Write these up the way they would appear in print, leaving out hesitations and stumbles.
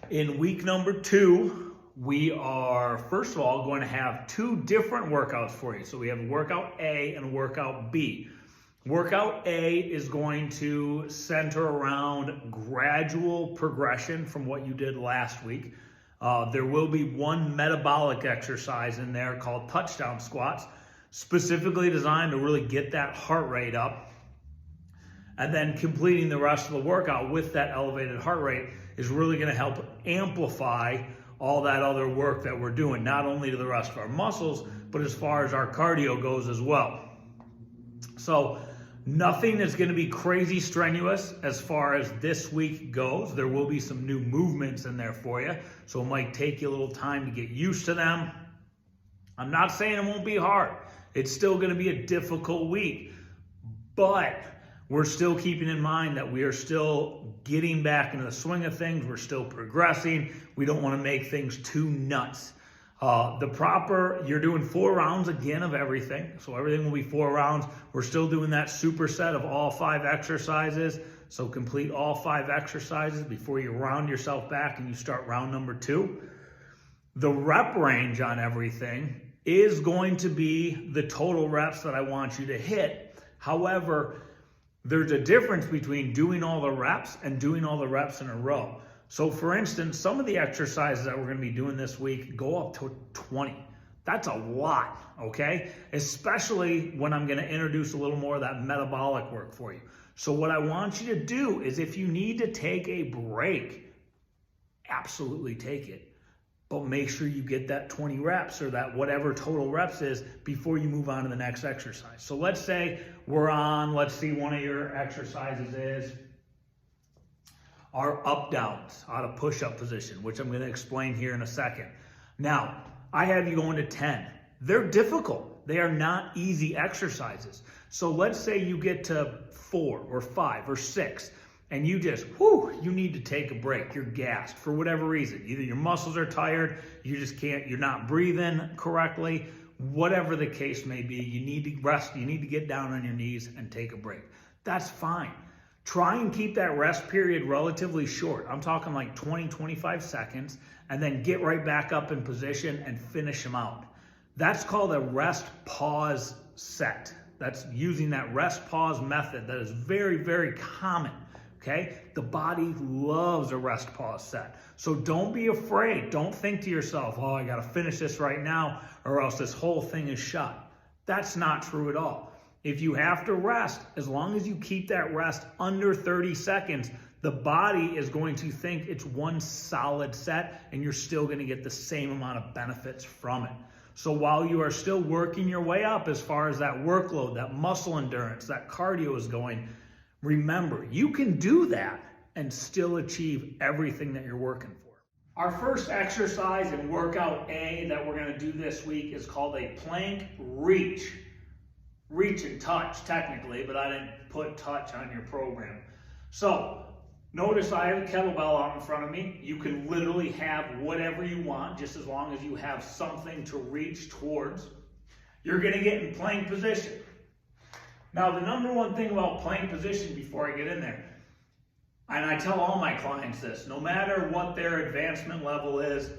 In week number 2, we are, first of all, going to have 2 different workouts for you. So we have workout A and workout B. Workout A is going to center around gradual progression from what you did last week. There will be one metabolic exercise in there called touchdown squats, specifically designed to really get that heart rate up. And then completing the rest of the workout with that elevated heart rate is really going to help amplify all that other work that we're doing, not only to the rest of our muscles, but as far as our cardio goes as well. So nothing is going to be crazy strenuous as far as this week goes. There will be some new movements in there for you, so it might take you a little time to get used to them. I'm not saying it won't be hard. It's still going to be a difficult week, but we're still keeping in mind that we are still getting back into the swing of things. We're still progressing. We don't want to make things too nuts. You're doing 4 rounds again of everything. So everything will be 4 rounds. We're still doing that superset of all 5 exercises. So complete all 5 exercises before you round yourself back and you start round number 2. The rep range on everything is going to be the total reps that I want you to hit. However, there's a difference between doing all the reps and doing all the reps in a row. So for instance, some of the exercises that we're going to be doing this week go up to 20. That's a lot, okay? Especially when I'm going to introduce a little more of that metabolic work for you. So what I want you to do is, if you need to take a break, absolutely take it. But make sure you get that 20 reps or that whatever total reps is before you move on to the next exercise. So let's say let's see, one of your exercises is our up downs out of push-up position, which I'm going to explain here in a second. Now, I have you going to 10. They're difficult. They are not easy exercises. So let's say you get to 4 or 5 or 6. And you you need to take a break. You're gassed for whatever reason. Either your muscles are tired, you're not breathing correctly, whatever the case may be, you need to rest, you need to get down on your knees and take a break. That's fine. Try and keep that rest period relatively short. I'm talking like 20, 25 seconds, and then get right back up in position and finish them out. That's called a rest pause set. That's using that rest pause method that is very, very common. Okay, the body loves a rest pause set. So don't be afraid. Don't think to yourself, oh, I got to finish this right now or else this whole thing is shut. That's not true at all. If you have to rest, as long as you keep that rest under 30 seconds, the body is going to think it's one solid set and you're still going to get the same amount of benefits from it. So while you are still working your way up as far as that workload, that muscle endurance, that cardio is going, remember, you can do that and still achieve everything that you're working for. Our first exercise in workout A that we're going to do this week is called a plank reach. Reach and touch, technically, but I didn't put touch on your program. So notice I have a kettlebell out in front of me. You can literally have whatever you want, just as long as you have something to reach towards. You're going to get in plank position. Now, the number one thing about plank position before I get in there, and I tell all my clients this, no matter what their advancement level is,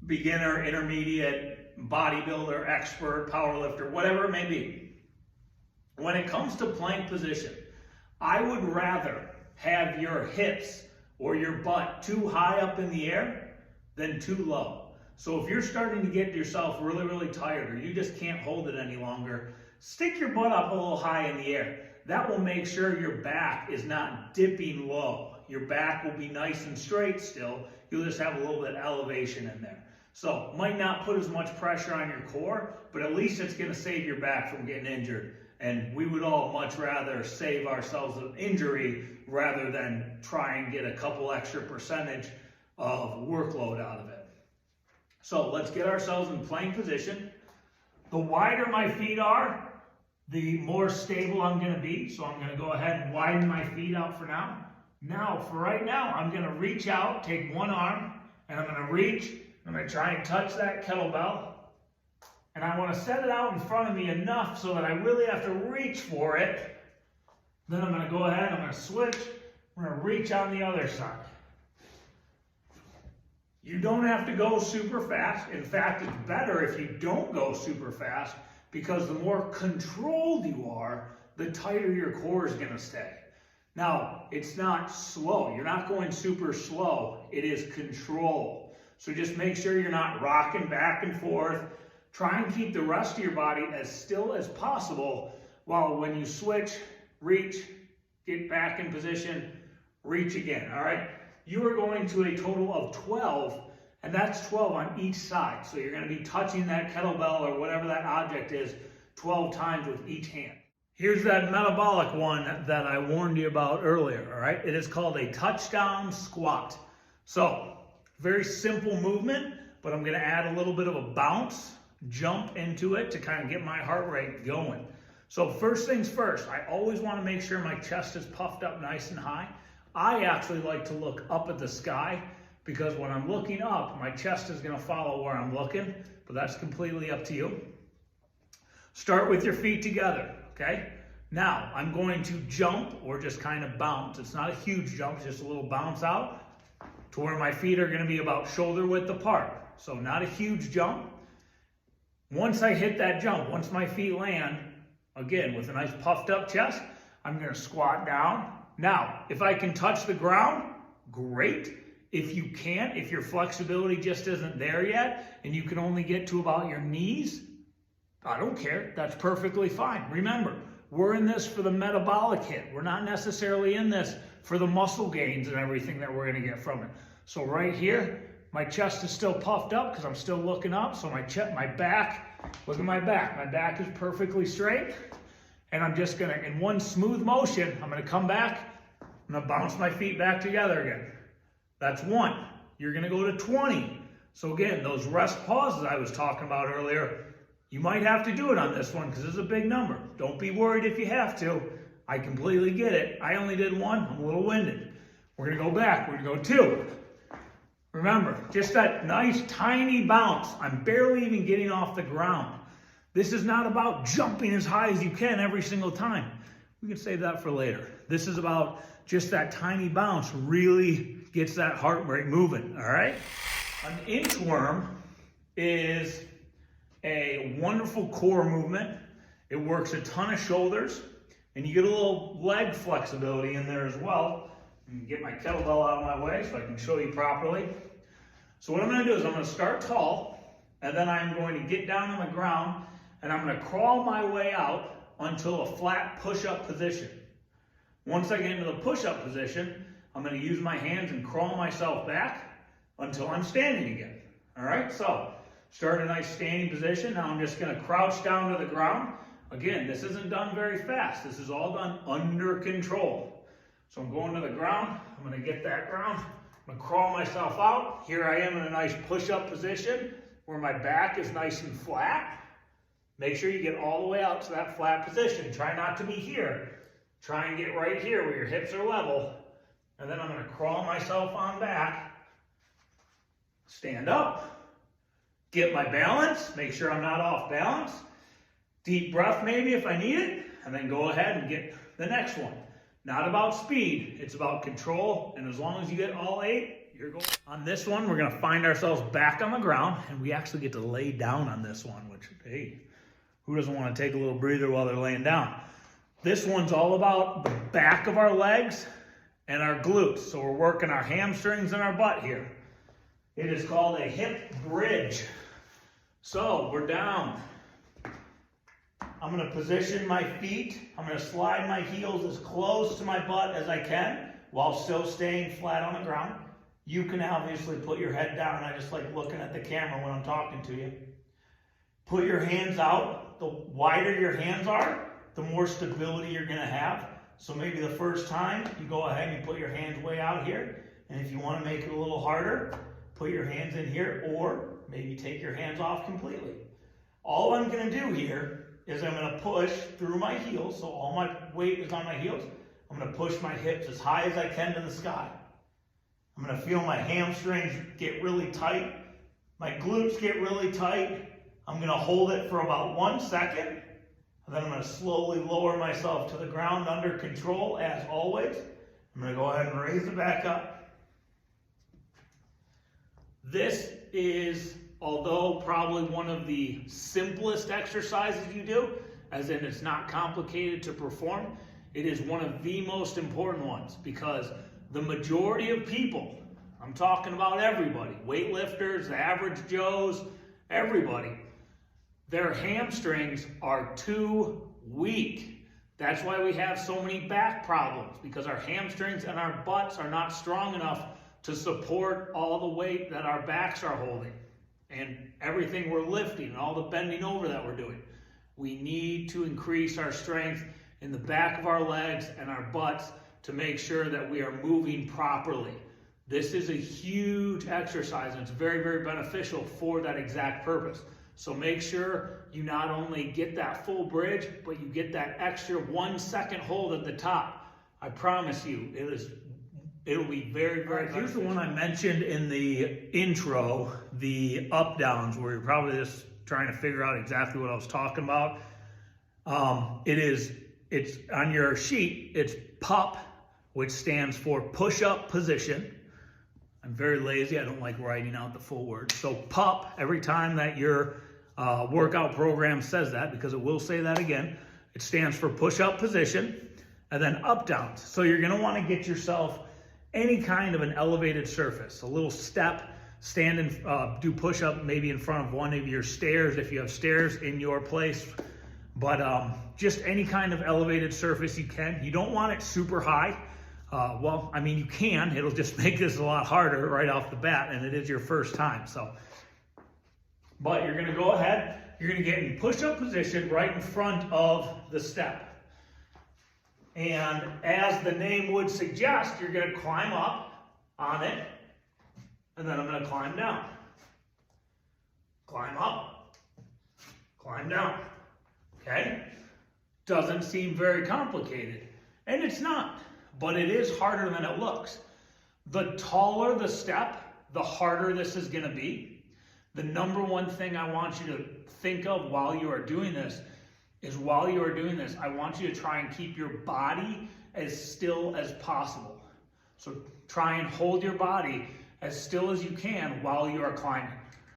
beginner, intermediate, bodybuilder, expert, powerlifter, whatever it may be, when it comes to plank position, I would rather have your hips or your butt too high up in the air than too low. So if you're starting to get yourself really, really tired or you just can't hold it any longer, stick your butt up a little high in the air. That will make sure your back is not dipping low. Your back will be nice and straight still. You'll just have a little bit of elevation in there. So might not put as much pressure on your core, but at least it's going to save your back from getting injured. And we would all much rather save ourselves an injury rather than try and get a couple extra percentage of workload out of it. So let's get ourselves in plank position. The wider my feet are, the more stable I'm going to be. So I'm going to go ahead and widen my feet out for now. Now, for right now, I'm going to reach out, take one arm, and I'm going to reach. I'm going to try and touch that kettlebell. And I want to set it out in front of me enough so that I really have to reach for it. Then I'm going to go ahead, I'm going to switch. I'm going to reach on the other side. You don't have to go super fast. In fact, it's better if you don't go super fast, because the more controlled you are, the tighter your core is going to stay. Now, it's not slow. You're not going super slow. It is control. So just make sure you're not rocking back and forth. Try and keep the rest of your body as still as possible, while when you switch, reach, get back in position, reach again, all right? You are going to a total of 12, and that's 12 on each side. So you're going to be touching that kettlebell or whatever that object is 12 times with each hand. Here's that metabolic one that I warned you about earlier, all right? It is called a touchdown squat. So, very simple movement, but I'm going to add a little bit of a bounce, jump into it to kind of get my heart rate going. So first things first, I always want to make sure my chest is puffed up nice and high. I actually like to look up at the sky, because when I'm looking up, my chest is going to follow where I'm looking, but that's completely up to you. Start with your feet together, okay? Now, I'm going to jump or just kind of bounce. It's not a huge jump, it's just a little bounce out to where my feet are going to be about shoulder width apart. So not a huge jump. Once I hit that jump, once my feet land, again, with a nice puffed up chest, I'm going to squat down. Now, if I can touch the ground, great. If you can't, if your flexibility just isn't there yet, and you can only get to about your knees, I don't care. That's perfectly fine. Remember, we're in this for the metabolic hit. We're not necessarily in this for the muscle gains and everything that we're going to get from it. So right here, my chest is still puffed up because I'm still looking up. So my back, look at my back. My back is perfectly straight. And I'm just going to, in one smooth motion, I'm going to come back. I'm going to bounce my feet back together again. That's 1. You're going to go to 20. So again, those rest pauses I was talking about earlier, you might have to do it on this one because it's a big number. Don't be worried if you have to. I completely get it. I only did 1. I'm a little winded. We're going to go back. We're going to go 2. Remember, just that nice tiny bounce. I'm barely even getting off the ground. This is not about jumping as high as you can every single time. We can save that for later. This is about just that tiny bounce really gets that heart rate moving, all right? An inchworm is a wonderful core movement. It works a ton of shoulders, and you get a little leg flexibility in there as well. And get my kettlebell out of my way so I can show you properly. So what I'm going to do is I'm going to start tall, and then I'm going to get down on the ground, and I'm going to crawl my way out until a flat push-up position. Once I get into the push-up position, I'm going to use my hands and crawl myself back until I'm standing again. All right, so start a nice standing position. Now I'm just going to crouch down to the ground. Again, this isn't done very fast. This is all done under control. So I'm going to the ground. I'm going to get that ground. I'm going to crawl myself out. Here I am in a nice push-up position where my back is nice and flat. Make sure you get all the way out to that flat position. Try not to be here. Try and get right here where your hips are level. And then I'm going to crawl myself on back. Stand up. Get my balance. Make sure I'm not off balance. Deep breath maybe if I need it. And then go ahead and get the next one. Not about speed. It's about control. And as long as you get all 8, you're going. On this one, we're going to find ourselves back on the ground. And we actually get to lay down on this one, which, hey, who doesn't want to take a little breather while they're laying down? This one's all about the back of our legs and our glutes. So we're working our hamstrings and our butt here. It is called a hip bridge. So we're down. I'm going to position my feet. I'm going to slide my heels as close to my butt as I can while still staying flat on the ground. You can obviously put your head down. I just like looking at the camera when I'm talking to you. Put your hands out. The wider your hands are, the more stability you're going to have. So maybe the first time you go ahead and you put your hands way out here. And if you want to make it a little harder, put your hands in here or maybe take your hands off completely. All I'm going to do here is I'm going to push through my heels. So all my weight is on my heels. I'm going to push my hips as high as I can to the sky. I'm going to feel my hamstrings get really tight. My glutes get really tight. I'm going to hold it for about 1 second. And then I'm going to slowly lower myself to the ground under control as always. I'm going to go ahead and raise it back up. This is, although probably one of the simplest exercises you do, as in it's not complicated to perform, it is one of the most important ones, because the majority of people, I'm talking about everybody, weightlifters, the average Joes, everybody, their hamstrings are too weak. That's why we have so many back problems, because our hamstrings and our butts are not strong enough to support all the weight that our backs are holding and everything we're lifting and all the bending over that we're doing. We need to increase our strength in the back of our legs and our butts to make sure that we are moving properly. This is a huge exercise, and it's very, very beneficial for that exact purpose. So make sure you not only get that full bridge, but you get that extra 1 second hold at the top. I promise you, it'll be very, very beneficial. Here's the one I mentioned in the intro, the up downs, where you're probably just trying to figure out exactly what I was talking about. It's on your sheet, it's PUP, which stands for push-up position. I'm very lazy, I don't like writing out the full word. So PUP, every time that your workout program says that, because it will say that again, it stands for push-up position, and then up downs. So you're gonna wanna get yourself any kind of an elevated surface, a little step, stand and do push-up maybe in front of one of your stairs if you have stairs in your place. But just any kind of elevated surface you can. You don't want it super high. Well, I mean, you can. It'll just make this a lot harder right off the bat, and it is your first time. But you're gonna go ahead, you're gonna get in push-up position right in front of the step. And as the name would suggest, you're gonna climb up on it, and then I'm gonna climb down. Climb up, climb down, okay? Doesn't seem very complicated, and it's not, but it is harder than it looks. The taller the step, the harder this is gonna be. The number one thing I want you to think of while you are doing this is I want you to try and keep your body as still as possible. So try and hold your body as still as you can while you are climbing.